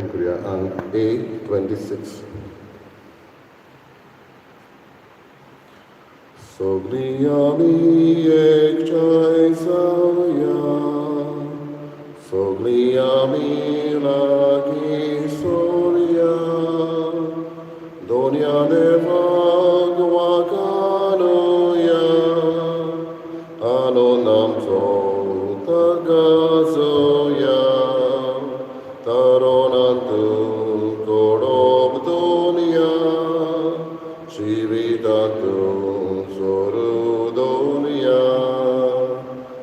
Korea ang A26. Sogliami ekchai savya, sogliami lagi soria, donia neva guacanoya, anonam so tagazoya, taronantu korobdonia, shividantu sorudonia,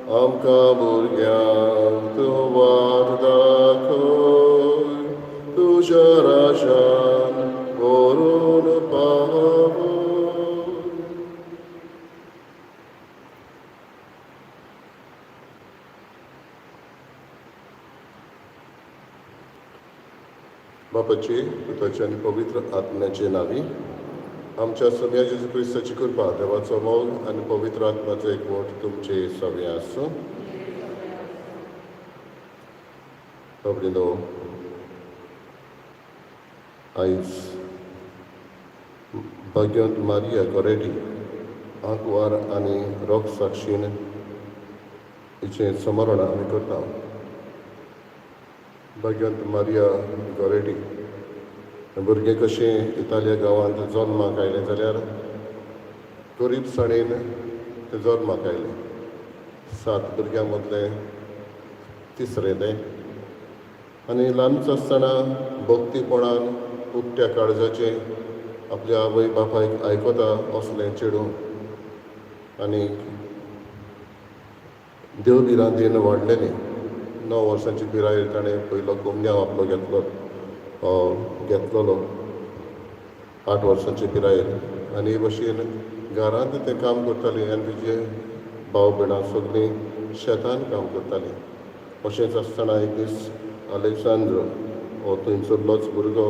amka burgyam tu vardakoi, tu jarashan korun pahavoy. बापाचे पुताचे आणि पवित्र आत्म्याचे नावी आमच्या सगळ्या जेजू क्रिस्ताची कृपा देवाचो मोग आणि पवित्र आत्म्याचो एकवट तुमचे सगळे आसूं. बाबडीनो आयज भाग्यवंत मारिया गोरेटी आंकवार आनी रोग साक्षीन हिचें स्मरण आमी करता. भाग्यवंत मारिया गोरेटी भुरगें कशें इतालिया गांवांत जल्माक आयलें जाल्यार गरीबसाणेन तें जल्माक आयलें. 7 भुरग्यां मदलें तिसरें तें आनी ल्हानच आसतना भक्तीपणान उक्त्या काळजाचें आपल्या आवय बापायक आयकता असलें चेडूं आनी देव बिरांदेन वाडलेलें. 9 वर्सांची पिरायेर ताणें पयलो कोमन्यांव आपलो घेतलोलो 8 वर्सांचे पिरायेर आनी हे भशेन घरांत तें काम करतालें आनी तेजे भाव भयणां सगळीं शेतान काम करतालीं. अशेंच आसतना एक दीस अलेक्सांद्र हो थंयसरलोच भुरगो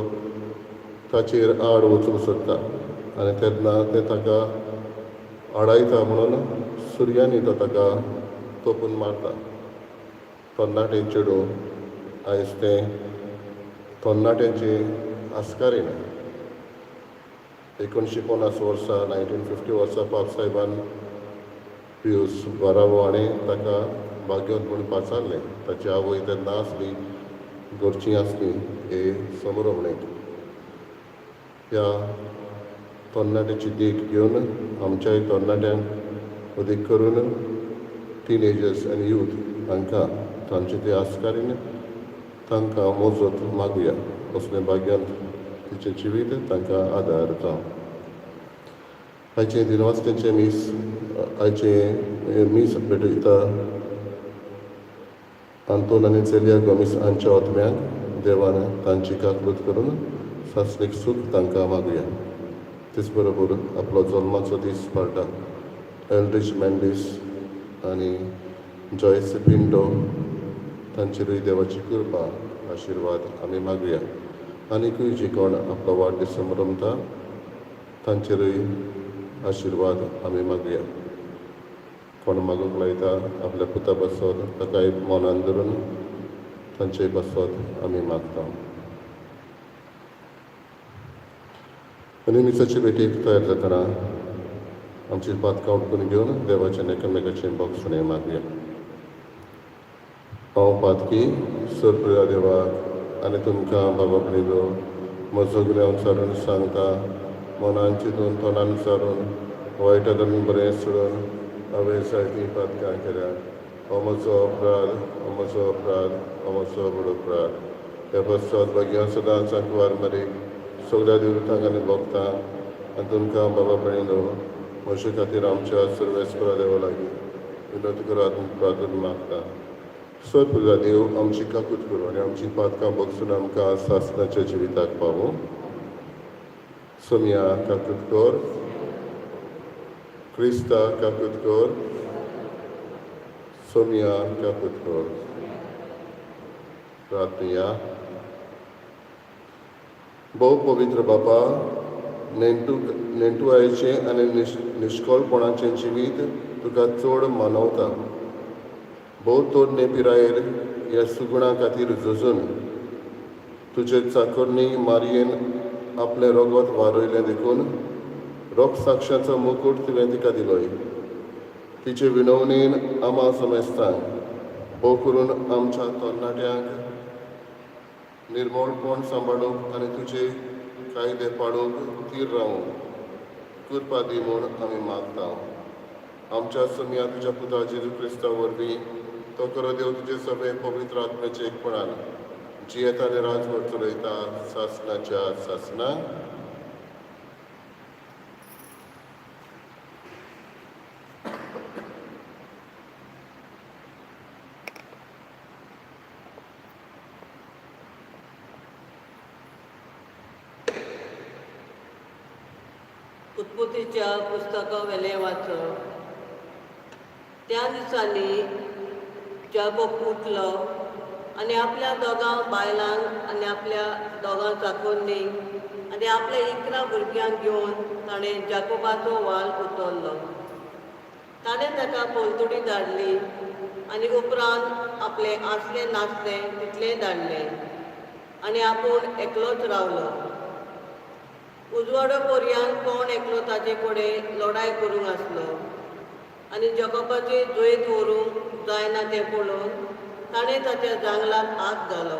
ताचेर आड वचूंक सोदता आनी तेन्ना तें ताका आडायता म्हणून सुर्यानी तो ताका तोपून मारता. तरणाटें चेडूं आयज तें तरणाट्यांची आस्कारीन. 1950 वर्सा 1950 वर्सा पाप साहेबान पियूस 12वो हाणें ताका भाग्यवंत म्हूण पाचारलें. ताची आवय तेन्ना आसली, घरचीं आसलीं हे समरवणेक. ह्या तरणाट्याची देख घेवन आमच्याय तरणाट्यांक अदीक करून टिनेजर्स आनी यूथ हांकां तांचे ते आस्कारीन तांकां मोजत मागुया असलें भाग्यवंत तिचें जिवीत तांकां आदार जावं. आयचें दिनवासतेचें आयचें मीस भेटयता आंतोन आनी चेलिया गोमीस हांच्या आत्म्यांक देवान तांची काकूत करून सासणीक सूख तांकां मागुया. तेच बरोबर आपलो जल्माचो दीस पाळटा एल्ड्रिच मेंडीस आनी जॉयस पिंटो तांचेरूय देवाची कृपा आशिर्वाद आमी मागुया. आनीकूय जी कोण आपलो वाडदीस मनयता तांचेरूय आशिर्वाद आमी मागुया. कोण मागूंक लायता आपल्या पुता बसत ताकाय मनान धरून तांचेय बसत आमी मागता. आनी मिसाची भेटेक तयार जातना आमची पातकां उठून घेवन देवाचें एकामेकाचें भोगसणें मागुया. हांव पातकी सर्पुया देवाक आनी तुमकां बाबा भयणीनो म्हजो गुन्यांव सारून सांगता. मनान चिंतून तोंडान सारून वायटांतल्यान बरें सोडून हांवें जायतीं पातकां केल्यात. हो म्हजो अपराध, हो म्हजो अपराध, हो म्हजो व्हड अपराध. हे बसत भाग्य सदांच आंकवार मारीक सगळ्या देवतांक आनी भोगतां आनी तुमकां बाबा भयणीनो म्हजे खातीर आमच्या सर्वेस्परा देवा लागीं विनोद करात प्रार्थना मागता. सर्पुया देव आमची काकूत करूं आनी आमची पातकां भोगसून आमकां सासणाच्या जिविताक पावूं. सोमिया काकूत कर, क्रिस्ता काकूत कर, सोमिया काकूत कर. प्रार्थया. भोव पवित्र बापा, नेंटू आयचें आनी निश्कोळपणाचें जिवीत तुका चड मानवता. भोव तोडणे पिरायेर ह्या सुगुणां खातीर झुजून तुजे चाकरणी मारयेन आपलें रगत वारयलें देखून रोग साक्षाचो मुकूट तुवें तिका दिलोय. तिचे विनवणेन आमा समेस्तांक भोव करून आमच्या तरणाट्यांक निर्मळपण सांबाळूंक आनी तुजे कायदे पाळूंक थीर रावूंक कृपा दी म्हूण आमी मागता. आमच्या सुमया तुज्या पुता जेजू क्रिस्ता वरवीं तो करो देव तुजे सगळे पवित्र आत्म्याचे एकपणान जियेता आनी राजभर चलयता सासणाच्या सासणाक. उत्पत्तीच्या पुस्तका वेले वाचप. त्या दिसांनी जाकोब उठलो आनी आपल्या दोगां बायलांक आनी आपल्या दोगां चाकोन्नींक आनी आपल्या 11 भुरग्यांक घेवन ताणें जाकोबाचो वाल उतरलो. ताणें ताका पोलतुडी धाडली आनी उपरांत आपले आसले नासले तितलेय धाडले आनी आपूण एकलोच रावलो. उजवाडो पर्यंत कोण एकलो ताचे कडेन लढाय करूंक आसलो आनी जाकोबाची जैत व्हरूंक जायना तें पळोवन ताणें ताच्या जांगलाक हात घालो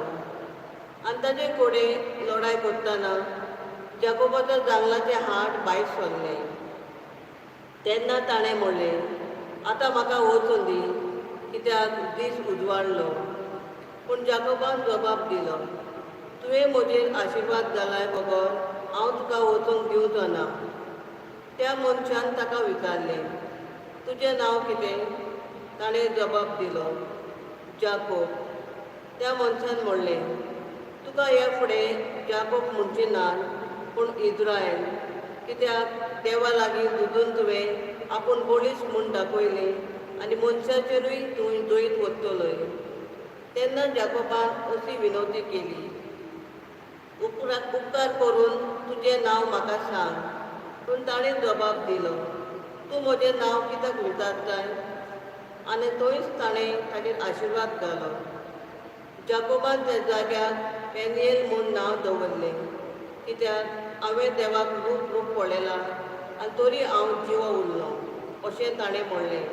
आनी ताचे कडेन लढाय करतना जाकोबाच्या जांगलाचे हाड भायर सरलें. तेन्ना ताणें म्हणलें, आतां म्हाका वचून दी कित्याक दीस उजवाडलो. पूण जाकोबान जबाब दिलो, तुवें म्हजेर आशिर्वाद घालाय बगर हांव तुका वचूंक दिवचो ना. त्या मनशान ताका विचारलें, तुजें नांव कितें? ताणें जबाब दिलो, जाकोब. त्या मनशान म्हणलें, तुका हे फुडें जाकोब म्हणचे नात पूण इस्रायल, कित्याक देवा लागीं झुजून तुवें आपूण बळीश म्हूण दाखयलें आनी मनशाचेरूय तुवें जैत वतलोय. तेन्ना जाकोबान अशी विनवणी केली, उपकार करून तुजें नांव म्हाका सांग. पूण ताणें जबाब दिलो, तूं म्हजें नांव कित्याक विचारताय? आनी थंयच ताणें ताचेर आशिर्वाद घालो. जाकोबान त्या जाग्यार पेनियेल म्हूण नांव दवरलें, कित्याक हांवें देवाक रूप पळयलां आनी तरी हांव जिवो उरलो अशें ताणें म्हणलें.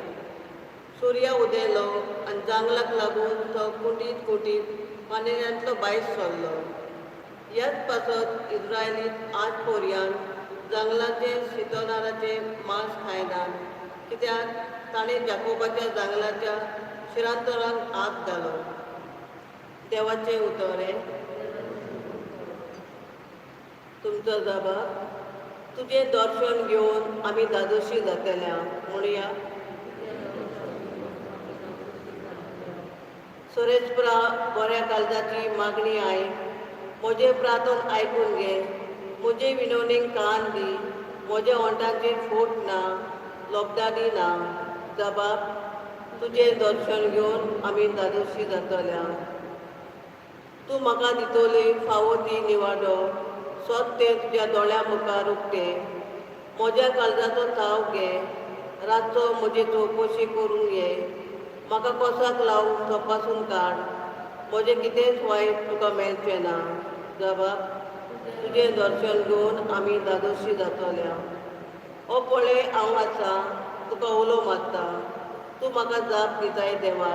सुर्या उदेलो आनी जांगलाक लागून तो कुंटीत पानेऱ्यांतलो भायर सरलो. ह्याच पासत इस्रायलीत आज पर्यंत जांगलाचे शितनाराचे मांस खायनात, कित्याक ताणें जाकोबाच्या जांगलाच्या शिरांतरांक हात घालो. देवाचें उतर. तुमचो जबाब. तुजें दर्शन घेवन आमी धादोशी जातल्या म्हणुया. सुरेशपुरा बऱ्या काळजाची मागणी आयक. म्हजें प्रार्थन आयकून घे. म्हजे विनवणेक कान दी. म्हज्या ओंठांचेर फोट ना, लोबदादी ना. जबाब. तुजें दर्शन घेवन आमी धादोशी जातल्या. तूं म्हाका दितली फावो ती निवाडो. सत्य तुज्या दोळ्या मुखार उक्तें. म्हज्या काळजाचो ताव घे. रातचो म्हजी चवकशी करूंक ये. म्हाका कोसाक लावन तपासून काड. म्हजें कितेंच वायट तुका मेळचें ना. जबाब. तुजें दर्शन घेवन आमी धादोशी जातल्या. हो पळय हांव आसा, तुका उलो मारता. तूं म्हाका जाप दिताय देवा.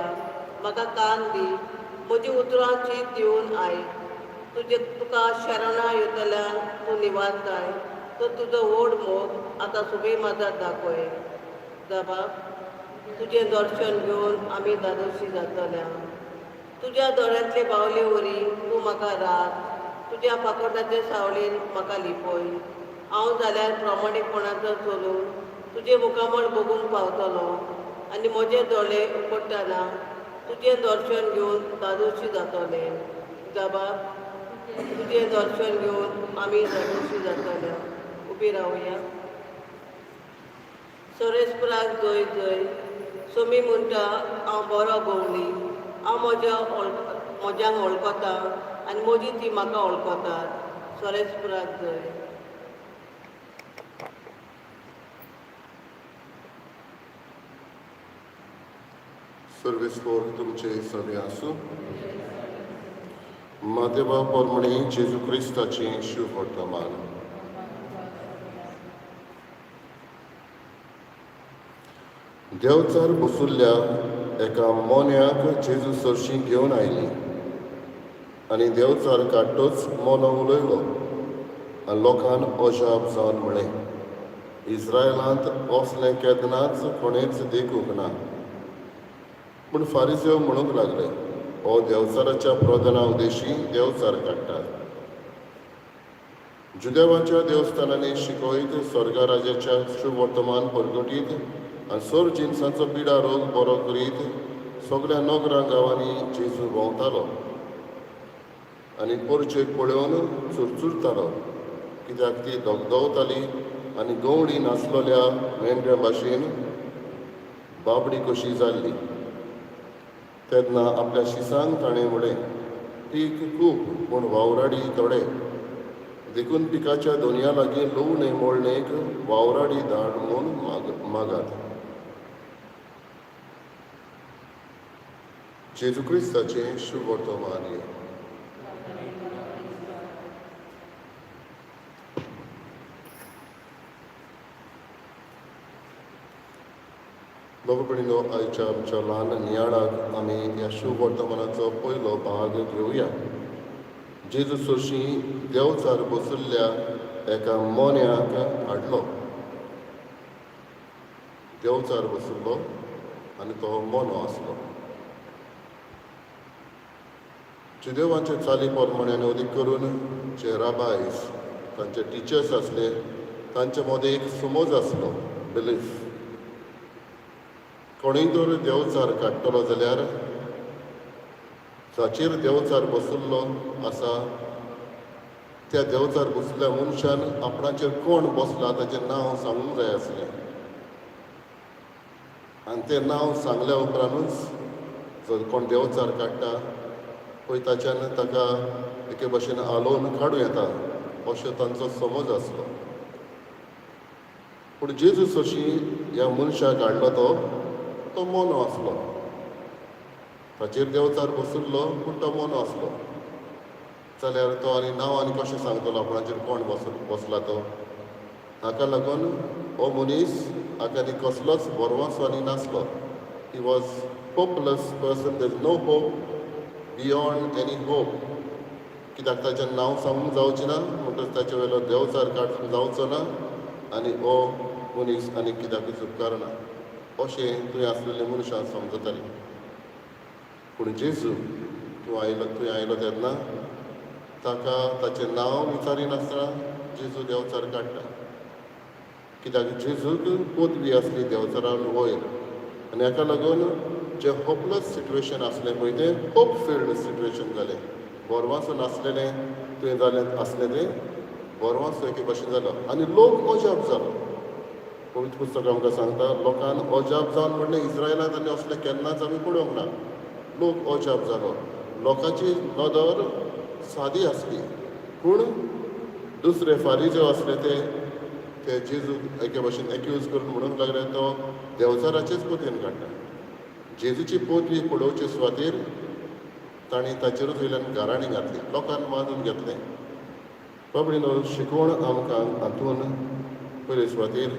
म्हाका कान दी. म्हजीं उतरां चीत दिवन आयक. तुका शरणा येतल्यान तूं निवारताय. तर तुजो व्हड मोग आतां सुबे माजात दाखय. जबाब. तुजें दर्शन घेवन आमी धादोशी जातल्या. तुज्या दोळ्यांतले बावले वरी तूं म्हाका राख. तुज्या फाकोटाचे सावळेन म्हाका लिपय. हांव जाल्यार प्रामाणीकपणाचो चलून तुजें मुखामळ बगूंक पावतलो आनी म्हजे दोळे उगडटना तुजें दर्शन घेवन धादोशी जातले. जबाब. तुजें दर्शन घेवन आमी धादोशी जातल्या. उबी रावया. सुरेशपुराक जय जय. सोमी म्हणटा हांव बरो भोंवली. हांव म्हज्यांक वळखता आनी म्हजी ती म्हाका वळखतात. सुरेशपुराक जय. सर्वीस फोर तुमचे सगळे आसूं. मातेवा पोरमणी जेजू क्रिस्ताचें शुभ वर्तमान. देवचार बसुल्ल्या एका मोन्याक जेजू सरशी घेवन आयली आनी देवचार काडटोच मोनो उलयलो आनी लोकांन अजाप जावन म्हळें, इस्रायलांत असलें केन्नाच कोणेच देखूंक ना. पूण फारिसेव म्हणूंक लागले, हो देवचाराच्या प्रधाना उदेशी देवचार काडटात. जुदेवाच्या देवस्थानांनी शिकयत स्वर्गा राज्याच्या शुभ वर्तमान परगटीत आनी सर जिन्साचो पिडा रोग बरो करीत सगळ्या नगरां गांवांनी जेजू भोंवतालो आनी पोरचेक पळोवन चुरचुरतालो, कित्याक ती दोगदोवताली आनी गवळी नाचलोल्या मेंढ्या भाशेन बाबडी कशी जाल्ली. तेन्ना आपल्या शिसांक ताणें म्हळें, पीक खूब पूण वावराडी थोडे, देखून पिकाच्या दोनया लागीं लुवणे मोळणेक वावराडी धाड म्हूण मागात. जेजू क्रिस्ताचें शुभ वर्तमान. बाबा भयणीनो, आयच्या आमच्या ल्हान नियाळाक आमी ह्या शुभ वर्तमानाचो पयलो भाग घेवया. जेजू सरशी देवचार बसुल्ल्या एका मोन्याक हाडलो. देवचार बसुल्लो आनी तो मोनो आसलो. जुदेवांचे चाली पोरमण्यान अदीक करून जे राबायज तांचे टिचर्स आसले तांचे मदें एक समज आसलो, बिलीफ. कोणीय जर देवचार काडटलो जाल्यार जाचेर देवचार बसुल्लो आसा त्या देवचार बसलेल्या मनशान आपणाचेर कोण बसला ताचें नांव सांगूंक जाय आसलें. आनी तें नांव सांगल्या उपरांतूच जर कोण देवचार काडटा पळय ताच्यान ताका एके भाशेन आलोवन काडूं येता, अशें तांचो समज आसलो. पूण जेजू सरशी ह्या मनशाक हाडलो तो मोनो आसलो. ताचेर देवचार बसुल्लो पूण तो मोनो आसलो. जाल्यार तो आनी नांव आनी कशें सांगतलो आपणाचेर कोण बसला तो. ताका लागून हो मनीस हाका आनी कसलोच बोरवांसो आनी नासलो. He was hopeless person. There is no hope beyond any hope. कित्याक ताचें नांव सांगूंक जावचें ना, म्हणटच ताचे वयलो देवचार काडूंक जावचो ना आनी हो मनीस आनी कित्याकूच उपकारना अशें थंय आसलेले मनशां समजतालीं. पूण जेजू थंय आयलो तेन्ना ताका ताचें नांव विचारिनासतना जेजू देवचार काडटा. कित्याक जेजूक पदवी आसली देवचारान वयर आनी हाका लागून जें होपलेस सिट्युएशन आसलें पळय तें होप फिल्ड सिट्युएशन जालें. बोरवांसो नासलेलें तुवें जालें आसलें तें बोरवांसो एके भाशेन जालो आनी लोक अजाप जालो. पवित्र पुस्तक आमकां सांगता, लोकांन अजाप जावन म्हणलें, इस्रायलांत आनी असलें केन्नाच आमी पळोवंक ना. लोक अजाप जालो. लोकांची नदर सादी आसली पूण दुसरे फारिजेव आसले ते जेजू एके भाशेन एक्यूज करून म्हणूंक लागले तो देवचाराचेच पदवेन काडटा. जेजूची पदवी पळोवचे सुवातेर तांणी ताचेरूच वयल्यान गाराणी घातली, लोकांन मानून घेतलें. बाबडीनो, शिकवण आमकां हातून पयले सुवातेर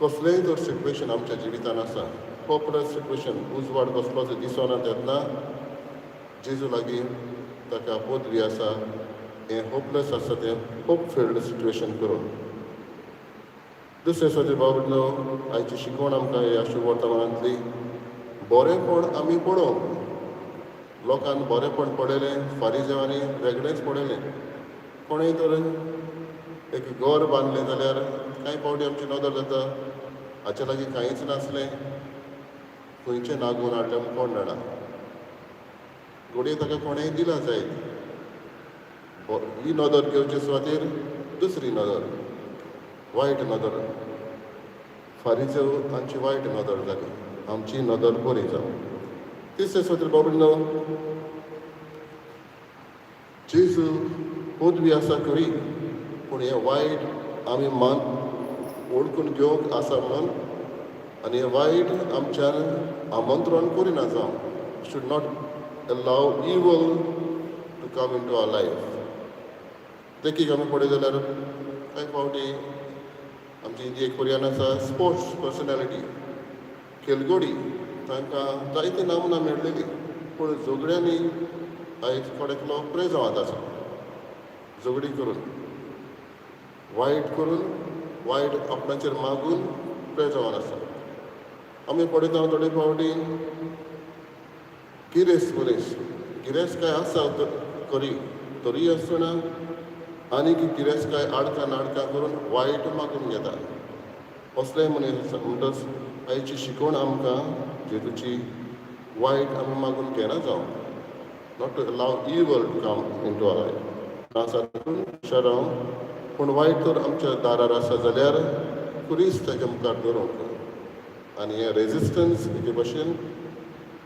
कसलेंय जर सिट्युएशन आमच्या जिवितान आसा, होपलेस सिट्युएशन, उजवाड कसलोच दिसना तेन्ना जेजू लागीं ताका पदवी आसा. हें होपलेस आसा तें होप फिल्ड सिट्युएशन करून. दुसरे सुवातेर बाबडीनो, आयची शिकवण आमकां ह्या शुभ वर्तमानांतली बरेंपण आमी पळोवंक. लोकांन बरेंपण पळयलें, फारिजेवांनी वेगळेंच पळयलें. कोणेय तर एक घर बांदलें जाल्यार कांय फावटी आमची नदर जाता, हाचे लागीं कांयच नासलें, खंयचें नागून हाडलें म्हूण कोण जाणा. घडये ताका कोणेंय दिला जायत. ही नदर घेवचे सुवातेर दुसरी नदर, वायट नदर. फारिजेव तांची वायट नदर जाली, आमची नदर बरी जावं. तिसरे सुवातेर बाबडीनो, जेजू पदवी आसा खरी पूण हें वायट आमी ओळखून घेवंक आसा म्हणून आनी हें वायट आमच्यान आमंत्रण करिना जावं. Should not allow evil to come into our life. देखीक आमी पळय जाल्यार कांय फावटी आमची जी एक कोरियन आसा स्पोर्ट्स पर्सनॅलिटी खेलगडी तांकां जायतीं नामनां मेळ्ळेलीं पूण झगड्यांनी आयज थोडेकलो प्रेजांवात आसा झगडी करून वायट आपणाचेर मागून प्रेजांवान आसा. आमी पळयता थोडे फावटी गिरेस्त काय आसा करी तरी आसतना आनी गिरेस्त काय आडकां नाडकां करून वायट मागून घेता असलेय मनीस आसा. म्हणटच आयची शिकवण आमकां जेजूची वायट आमी मागून घेना जावं not to allow evil to come in to our life नासा रावन पूण वायट तर आमच्या दारार आसा जाल्यार खुरीच ताच्या मुखार दवरूंक आनी हें रेजिस्टन्स हेजे भाशेन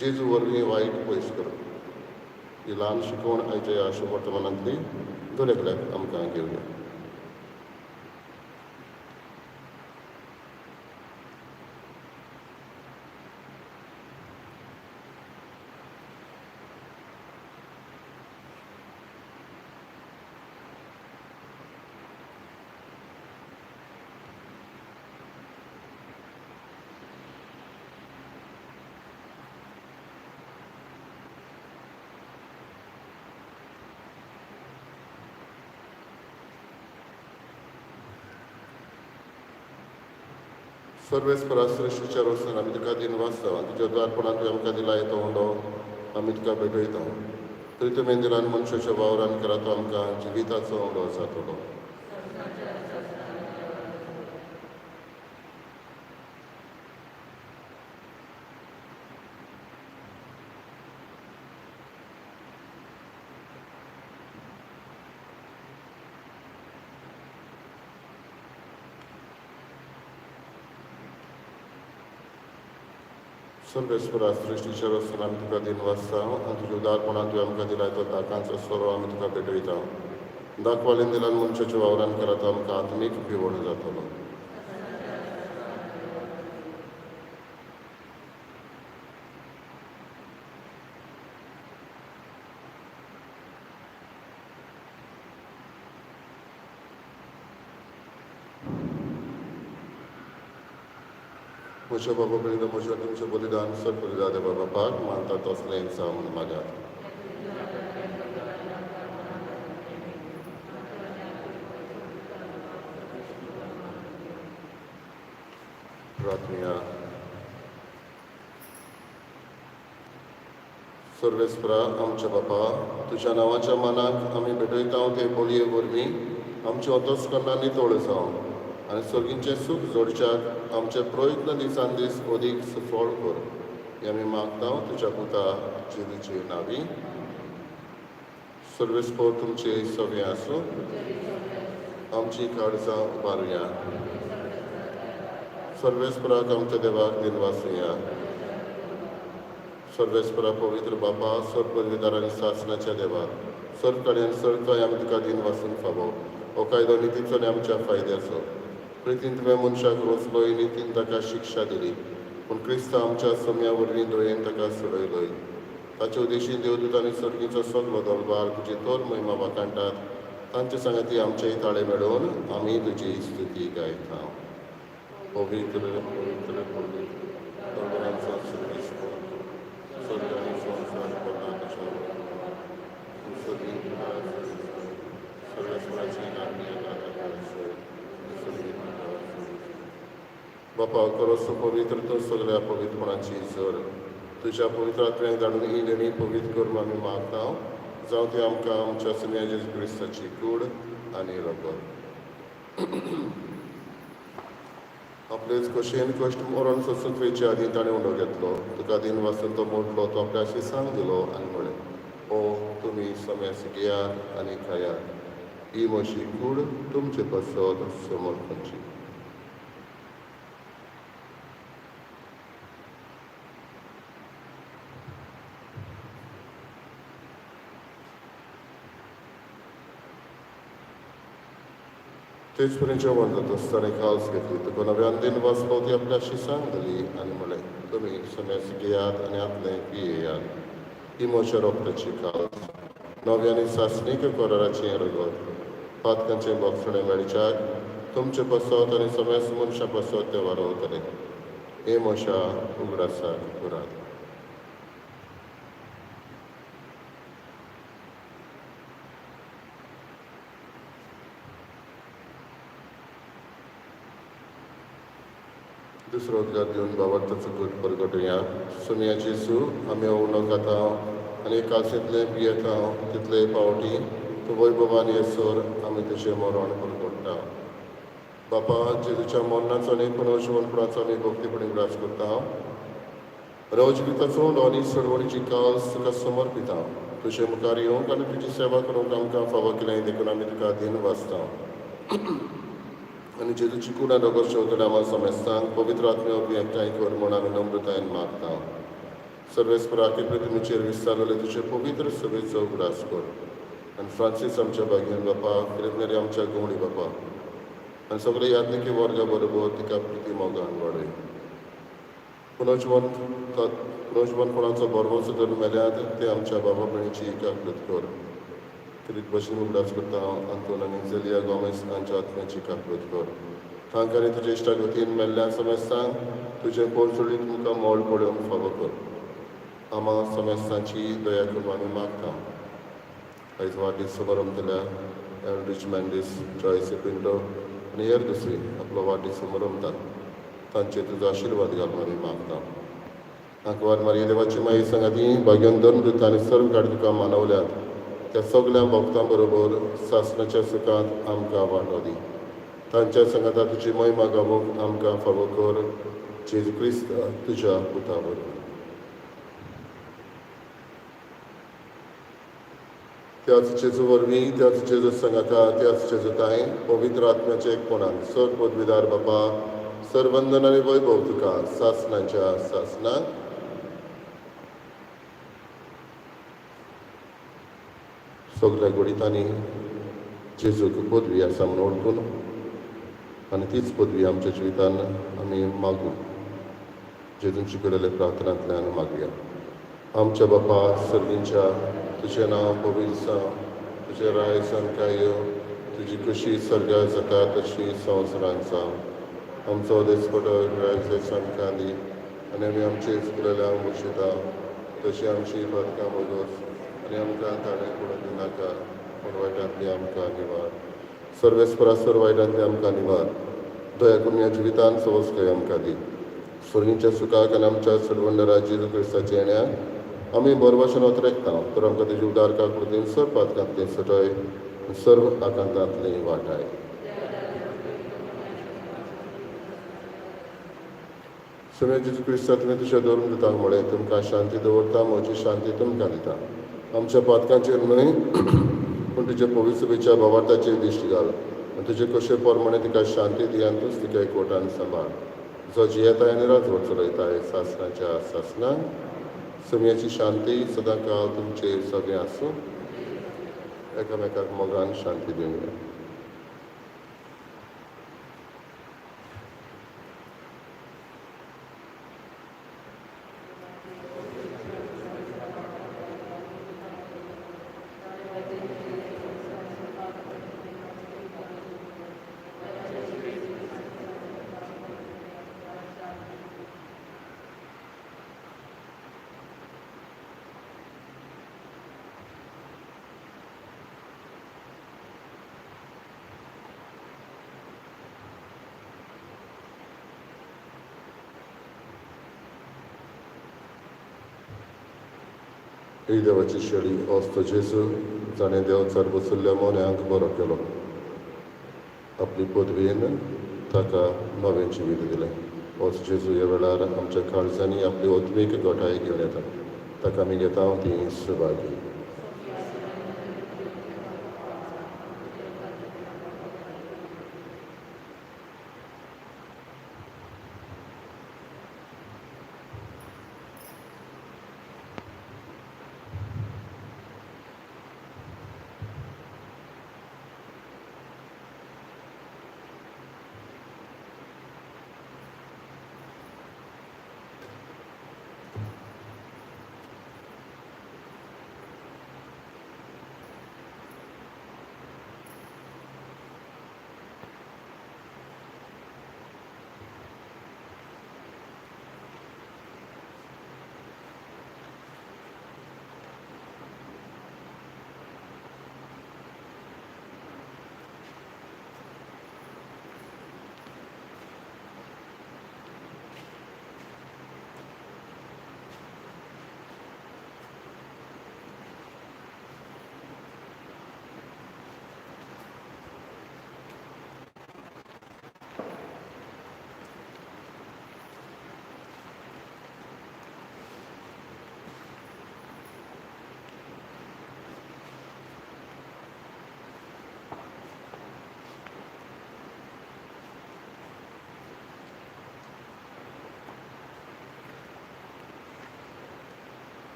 जेजू वरवीं वायट पयस करप ही ल्हान शिकवण आयच्या ह्या शुभ वर्तमानांतली दर एकल्याक आमकां घेवया. सर्वेस्परा सृश्टीच्या रोसान आमी तुका दिन वाचता आनी तुज्या द्वारपणान तुवें आमकां दिला तो हुंडो आमी तुका भेटयता. तरी तुवें मेंदिरान मनशाच्या वावरान केला तो आमकां जिविताचो हुंडो जातलो. सर्वेस्परा सृश्टीच्या रोसान आमी तुका दिन वाचता आनी तुज्या उदारपणान तुवें आमकां दिला तो दाकांचो सोरो आमी तुका भेटयता. दाखवालेन दिलान मनशाच्या वावरान केला तो आमकां आत्मीक पिवण जातलो. म्हज्या बाबा कडेन म्हज्या तुमचें बलिदान सर जाले बाबा पाक मानता तसलें जावन मागात. प्रार्थना. सर्वेस्परा आमच्या बापा तुज्या नांवाच्या मानाक आमी भेटयता ते बोलये वरवीं आमची ओतोसकरणां नितळ जावं आनी सर्गींचें सूख जोडच्याक आमचे प्रयत्न दिसान दीस अदीक सफळ कर हें आमी मागता तुज्या पुता जेजूचे नांवी. सर्वेस्पर तुमचे सगळें आसूं आमची काळजां उबारुया. सर्वेस्पराक आमच्या देवाक दिन वाचुया. सर्वेस्परा पवित्र बापा सर पदवीदारांनी सासणाच्या देवा सर कडेन सरकाय आमी तुका दिन वाचून फावो हो कायदो नितीचो आनी आमच्या फायद्याचो. प्रितीन तुवें मनशाक रोचलोय नितीन ताका शिक्षा दिली पूण क्रिस्तांव आमच्या सम्या वरवीं दयेन ताका सोडयलोय. ताचे उद्देशी देवदूत आनी सर्गीचो सगलो दरबार तुजी तोर महिमा वाकांटात तांचे सांगाती आमचेय ताळे मेळोवन आमी तुजी स्तुती गायता. पवित्र पवित्र पवित्र दरबारांचो सर्गीचो स्वर्ग आनी संवसार कोणाचो सर्वेस्पराची नामनी बापा करोस पवित्र तो सगळ्या पवित्रपणाची जर तुज्या पवित्र आत्म्याक धाडून ही लेणी पवित्र करून आमी मागता जावं ती आमकां आमच्या सन्या जेजू क्रिस्ताची कूड आनी रगत. आपलेच कशेन कश्ट मरण सोसून तुवेचे आदीं ताणें उंडो घेतलो तुका दिन वाचून तो मोडलो तो आपल्या शिसांक दिलो आनी म्हळें ओ तुमी सम्यास घेयात आनी खायात ही म्हशी कूड तुमचे बसत समोर खंयची. तेच पर्यंत जेवण जाता आसतना खास घेतली तुका नव्यान दिन वाचलो ती आपल्या शिसांक दिली आनी म्हळें तुमी सम्यास घेयात आनी आपलें पियेयात ही मोच्या रोगताची काळज नव्यानी सासणीक कोराराची रगत पातकांचे बोगसणे मेळच्याक तुमचे पसत आनी समेस मनशा पसत ते वारोवतले हे मोशा उगडासाक पुरात दुसरो उद्गार दिवन बाबाताचो गूट परगटुया सुमयाची सू आमी उणो खाता आनी कासीतले पियेता तितले पावटी तूं वैभवान येसोर आमी तुजें मरण परगट्टा बापा जेजूच्या मरणाचो आनी पुनर्जीवनपणाचो आमी भक्तीपणी ग्रास करता रवजिताचो दोनी सडवणीची कास तुका समर्पिता तुजे मुखार येवंक आनी तुजी सेवा करूंक आमकां फावो केलें देखून आमी तुका दिन वाचता आनी जेजूची कुडा दोगोर शेवतले आम्हाला समेस्तांक पवित्र आत्म्या एकठांय कर म्हूण आमी नम्रतायेन मागता सर्वेस्पराके पृथ्वीचेर विस्तारलेले तुजे पवित्र सभेचो उगडास कर आनी फ्रांसीस आमच्या बागेन बापा फिलिपनेरी आमच्या गवळी बापा आनी सगळे यात्निकी वर्गा बरोबर तिका प्रिती मोगान वाडय पुनर्जीवनपणाचो बरो सुदार मेल्यात ते आमच्या बाबा भयणीची एकाकृत कर किरीत भशेन उगडास करता आंतोन आनी जेलिया गोमेस हांच्या आत्म्याची काकृत कर तांकां आनी तुजे इश्टागतीन मेल्ल्या समेस्तांक तुजें पोरचुळीत तुमकां मोल पळोवंक फावो कर आमा समेस्तांची दया करून आमी मागता आयज वाडदीस समारंभ जाल्या एल्ड्रिच मॅन्डिस जॉयसी पिंटो आनी हेर दुसरी आपलो वाडदीस समारंभतात तांचे तुजो आशिर्वाद घालून आमी मागता आंकवार मारये देवाची माई सांगाती भाग्यान धर्म आनी सर्व गाडी तुका मानवल्यात त्या सगळ्या भक्तां बरोबर सासणाच्या सुखांत आमकां वांटो दी तांच्या संगता तुजी महिमा गावूंक आमकां फावो कर जेजू क्रिस्त तुज्या पुता बरोबर त्याच जेजू वरवीं त्याच जेजू संगता त्याच जेजूताय पवित्र आत्म्याचे एकपणान सर पदवीदार बापा सरवंदन आनी वैभव तुका सासणाच्या सासणाक सगळ्या गोडितांनी जेजूक पदवी आसा म्हूण ओळखून आनी तीच पदवी आमच्या जिवितान आमी मागू जेजूंची केलेले प्रार्थनांतल्यान मागुया आमच्या बापा सर्गींच्या तुजें नांव पवित्र जावं तुजें राय संकाय येवं तुजी कशी सर्गा जाता तशी संवसारांत जावं आमचो देसपटो राय संकाय दी आनी आमी आमचे केलेल्यांक बक्षिता तशी आमची बदकां बोगोस आनी आमकां ताणें पडून दिनाका पूण वायटांतली आमकां निवार सर्वेस्परा सर वायटांतली आमकां निवार दया करून ह्या जिवितान सवस्कय आमकां दी स्वर्गीच्या सुखाक आनी आमच्या सडवंडरा जेजू क्रिस्ताच्या येण्याक आमी बरभाशेन वतरेकता तर आमकां तेजी उदारका कृतीन सर्व पातकांतली सटय सर्व आकांतांतली वाटाय सगळे जेजू क्रिस्ता तुमी तुजें धरून दिता म्हळें तुमकां शांती दवरता म्हजी शांती तुमकां दिता आमच्या पातकांचेर न्हय पूण तुजे पवित्र सभेच्या भावार्थाचेर दिश्टी घाल आनी तुजे कशे प्रमाणे तिका शांती दी आनी तूंच तिका एकवटान सांबाळ जो जियेताय आनी राजवट चलयताय सासणाच्या सासणाक समेची शांती सदां काळ तुमचेर सगळें आसूं एकामेकाक मोगान शांती दिवया ही देवाची शेळी असतो जेजू जाणें देंवचार बसयल्ल्या मोन्यांक बरो केलो आपली पदवेन ताका नवें जिवीत दिलें होच जेजू ह्या वेळार आमच्या काळजांनी आपली ओत्मीक घोटाय घेवन येता ताका आमी घेता ती सुभागी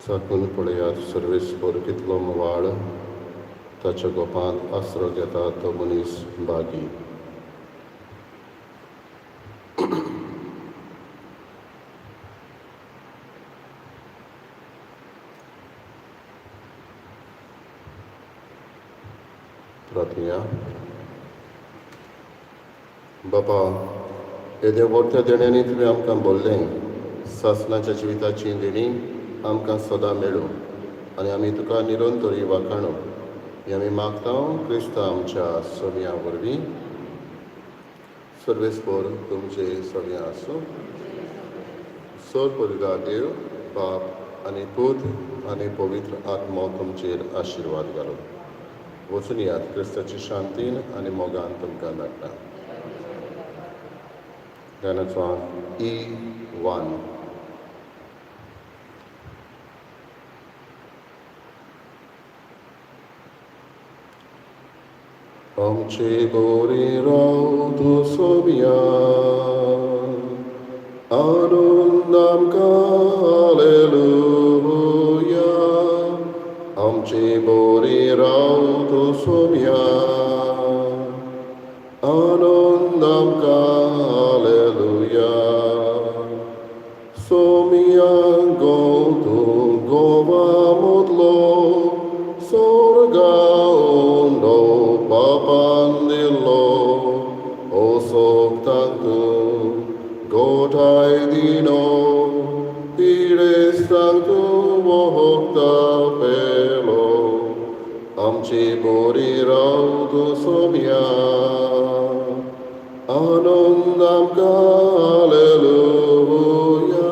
चाकून पळयात सर्वेस्पर कितलो मोवाळ ताच्या गोपांत आसरो घेता तो मनीस बागी. प्रार्थया. बापा, येद्या व्हडल्या देण्यांनी तुवें आमकां बोल्लें सासणाच्या जिविताची देणी आमकां सदां मेळूं आनी आमी तुका निरंतरी वाखाणू हें आमी मागता क्रिस्ता आमच्या सोम्या वरवीं. सर्वेस्पर तुमचे सोम्या आसूं. सर परिगा देव बाप आनी पूत आनी पवित्र आत्मो तुमचेर आशिर्वाद घालूं. वचून यात क्रिस्ताची शांतीन आनी मोगान तुमकां धाडटा. गाण्याचो E1. आमचे गोरे राव तूं सोम्या आनंद आमकां हालेलुया. आमचे बोरे राव तूं सोम्या आनंद आमकां हालेलुया. सोम्या गो तूं गोवा मोदलो सोर्गाउंडो बापान दिल्लो ओ सोगतांक तूं गोठाय दिनो पिडेस्तांक तूं वोगता पेलो. आमची बोरी राव तूं सोम्या आनंद आमकां हालेलुया.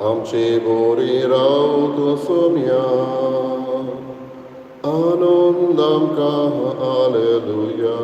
आमची बोरी राव तूं सोम्या आनंद आमकां हालेलुया.